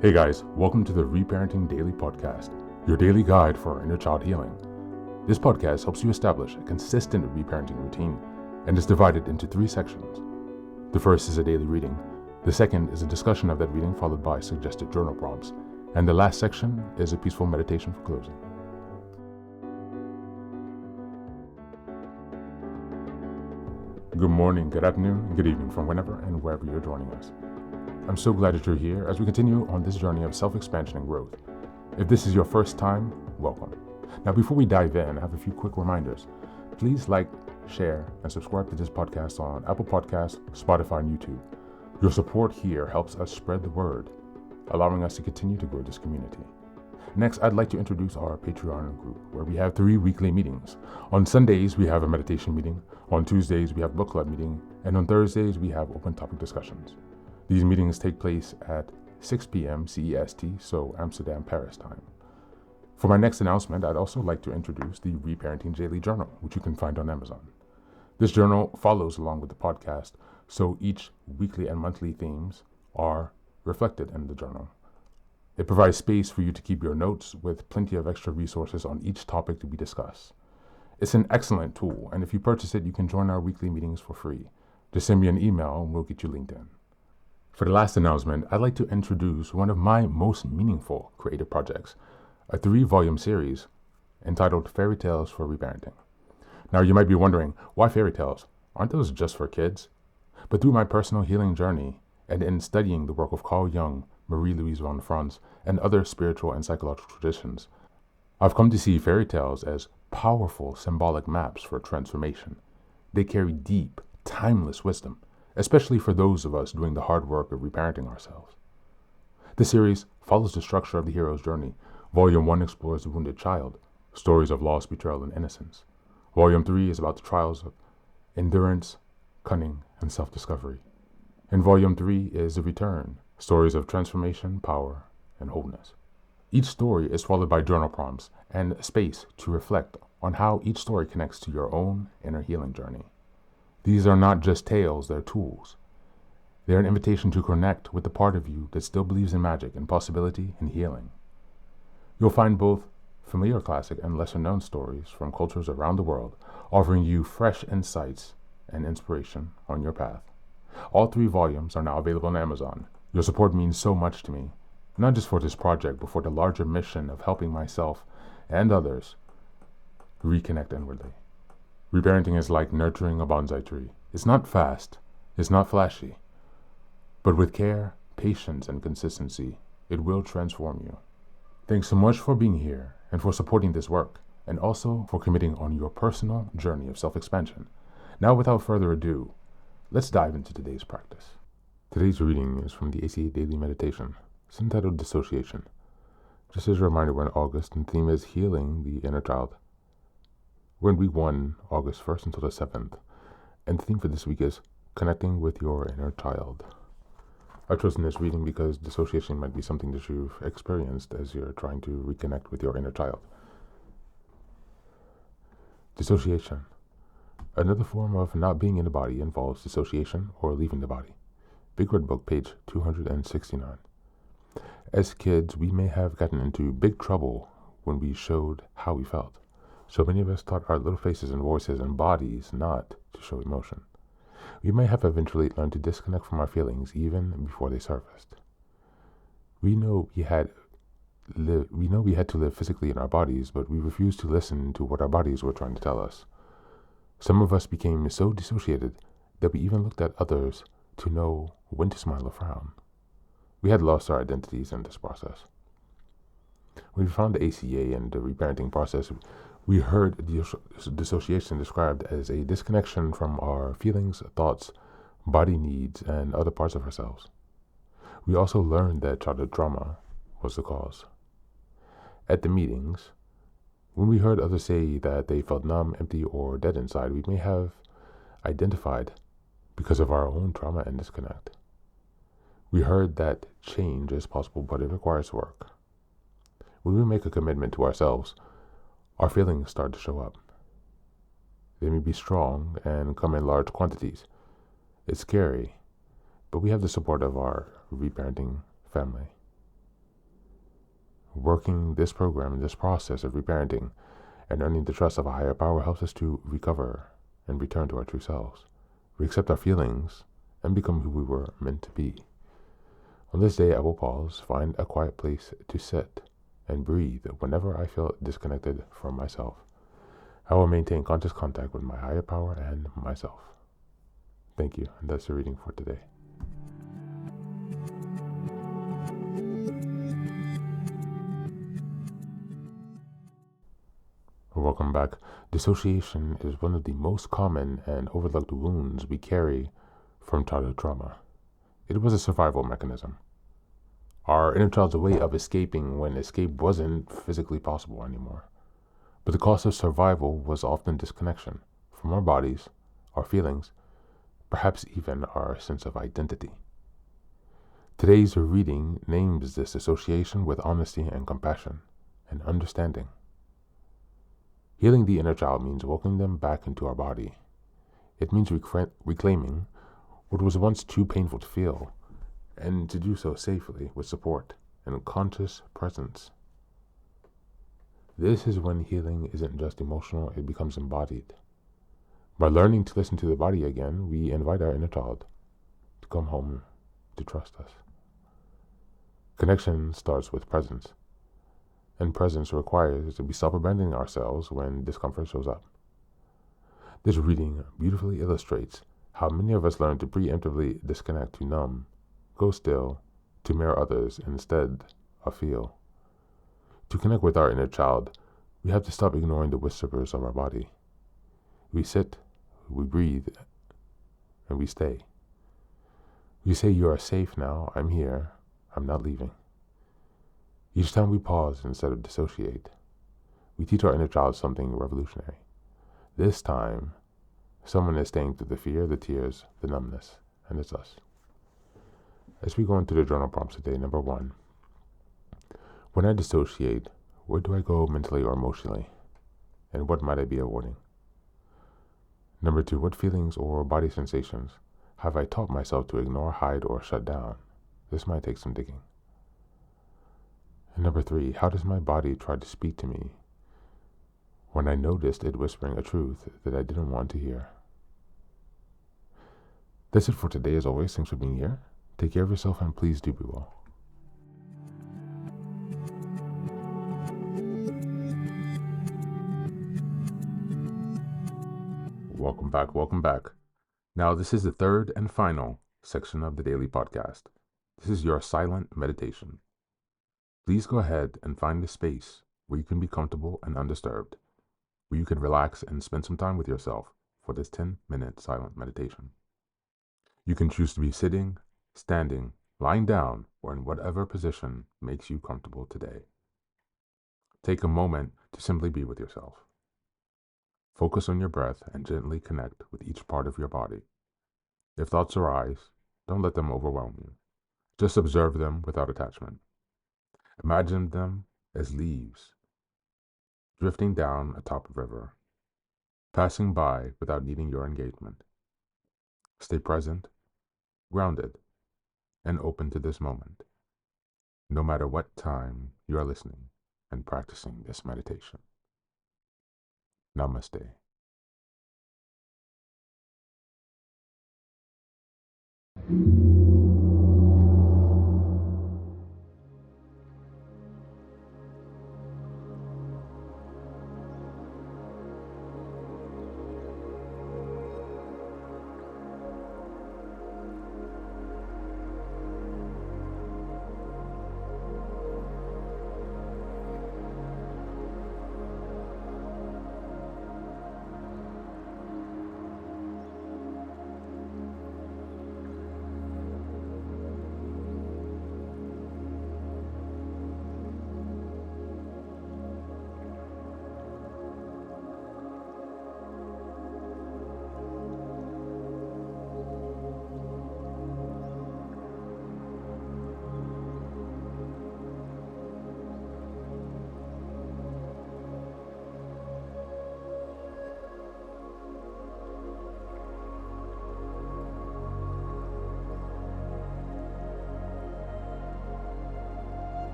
Hey guys, welcome to the Reparenting Daily podcast, your daily guide for inner child healing. This podcast helps you establish a consistent reparenting routine and is divided into 3 sections. The first is a daily reading, the second is a discussion of that reading followed by suggested journal prompts, and the last section is a peaceful meditation for closing. Good morning, good afternoon, and good evening from whenever and wherever you're joining us. I'm so glad that you're here as we continue on this journey of self-expansion and growth. If this is your first time, welcome. Now, before we dive in, I have a few quick reminders. Please like, share, and subscribe to this podcast on Apple Podcasts, Spotify, and YouTube. Your support here helps us spread the word, allowing us to continue to grow this community. Next, I'd like to introduce our Patreon group, where we have 3 weekly meetings. On Sundays, we have a meditation meeting. On Tuesdays, we have book club meeting. And on Thursdays, we have open topic discussions. These meetings take place at 6 p.m. CEST, so Amsterdam, Paris time. For my next announcement, I'd also like to introduce the Reparenting Daily journal, which you can find on Amazon. This journal follows along with the podcast, so each weekly and monthly themes are reflected in the journal. It provides space for you to keep your notes with plenty of extra resources on each topic to be discussed. It's an excellent tool, and if you purchase it, you can join our weekly meetings for free. Just send me an email and we'll get you linked in. For the last announcement, I'd like to introduce one of my most meaningful creative projects, a 3-volume series entitled Fairy Tales for Reparenting. Now, you might be wondering, why fairy tales? Aren't those just for kids? But through my personal healing journey and in studying the work of Carl Jung, Marie-Louise von Franz, and other spiritual and psychological traditions, I've come to see fairy tales as powerful symbolic maps for transformation. They carry deep, timeless wisdom, especially for those of us doing the hard work of reparenting ourselves. The series follows the structure of the hero's journey. Volume 1 explores the wounded child, stories of loss, betrayal, and innocence. Volume 3 is about the trials of endurance, cunning, and self-discovery. And Volume 3 is the return, stories of transformation, power, and wholeness. Each story is followed by journal prompts and space to reflect on how each story connects to your own inner healing journey. These are not just tales, they're tools. They're an invitation to connect with the part of you that still believes in magic and possibility and healing. You'll find both familiar classic and lesser-known stories from cultures around the world, offering you fresh insights and inspiration on your path. All 3 volumes are now available on Amazon. Your support means so much to me, not just for this project, but for the larger mission of helping myself and others reconnect inwardly. Reparenting is like nurturing a bonsai tree. It's not fast, it's not flashy, but with care, patience, and consistency, it will transform you. Thanks so much for being here and for supporting this work, and also for committing on your personal journey of self-expansion. Now, without further ado, let's dive into today's practice. Today's reading is from the ACA Daily Meditation. It's entitled Dissociation. Just as a reminder, we're in August, and the theme is Healing the Inner Child. We're in week 1, August 1st until the 7th, and the theme for this week is Connecting with Your Inner Child. I've chosen this reading because dissociation might be something that you've experienced as you're trying to reconnect with your inner child. Dissociation. Another form of not being in the body involves dissociation or leaving the body. Big Red Book, page 269. As kids, we may have gotten into big trouble when we showed how we felt. So many of us taught our little faces and voices and bodies not to show emotion. We may have eventually learned to disconnect from our feelings even before they surfaced. We know we had to live physically in our bodies, but we refused to listen to what our bodies were trying to tell us. Some of us became so dissociated that we even looked at others to know when to smile or frown. We had lost our identities in this process. When we found the ACA and the reparenting process, we heard dissociation described as a disconnection from our feelings, thoughts, body needs, and other parts of ourselves. We also learned that childhood trauma was the cause. At the meetings, when we heard others say that they felt numb, empty, or dead inside, we may have identified because of our own trauma and disconnect. We heard that change is possible, but it requires work. When we make a commitment to ourselves, our feelings start to show up. They may be strong and come in large quantities. It's scary, but we have the support of our reparenting family. Working this program and this process of reparenting and earning the trust of a higher power helps us to recover and return to our true selves. We accept our feelings and become who we were meant to be. On this day, I will pause, find a quiet place to sit, and breathe whenever I feel disconnected from myself. I will maintain conscious contact with my higher power and myself. Thank you, and that's the reading for today. Welcome back. Dissociation is one of the most common and overlooked wounds we carry from childhood trauma. It was a survival mechanism. Our inner child's way of escaping when escape wasn't physically possible anymore. But the cost of survival was often disconnection from our bodies, our feelings, perhaps even our sense of identity. Today's reading names this dissociation with honesty and compassion and understanding. Healing the inner child means welcoming them back into our body. It means reclaiming what was once too painful to feel, and to do so safely with support and conscious presence. This is when healing isn't just emotional, it becomes embodied. By learning to listen to the body again, we invite our inner child to come home, to trust us. Connection starts with presence, and presence requires that we stop abandoning ourselves when discomfort shows up. This reading beautifully illustrates how many of us learn to preemptively disconnect, to numb, go still, to mirror others instead of feel. To connect with our inner child, we have to stop ignoring the whispers of our body. We sit, we breathe, and we stay. We say, "You are safe now, I'm here, I'm not leaving." Each time we pause instead of dissociate, we teach our inner child something revolutionary. This time, someone is staying through the fear, the tears, the numbness, and it's us. As we go into the journal prompts today, number 1, when I dissociate, where do I go mentally or emotionally? And what might I be avoiding? Number 2, what feelings or body sensations have I taught myself to ignore, hide, or shut down? This might take some digging. And number 3, how does my body try to speak to me when I noticed it whispering a truth that I didn't want to hear? That's it for today. As always, thanks for being here. Take care of yourself and please do be well. Welcome back. Now, this is the third and final section of the daily podcast. This is your silent meditation. Please go ahead and find a space where you can be comfortable and undisturbed, where you can relax and spend some time with yourself for this 10-minute silent meditation. You can choose to be sitting, standing, lying down, or in whatever position makes you comfortable today. Take a moment to simply be with yourself. Focus on your breath and gently connect with each part of your body. If thoughts arise, don't let them overwhelm you. Just observe them without attachment. Imagine them as leaves drifting down atop a river, passing by without needing your engagement. Stay present, grounded, and open to this moment, no matter what time you are listening and practicing this meditation. Namaste.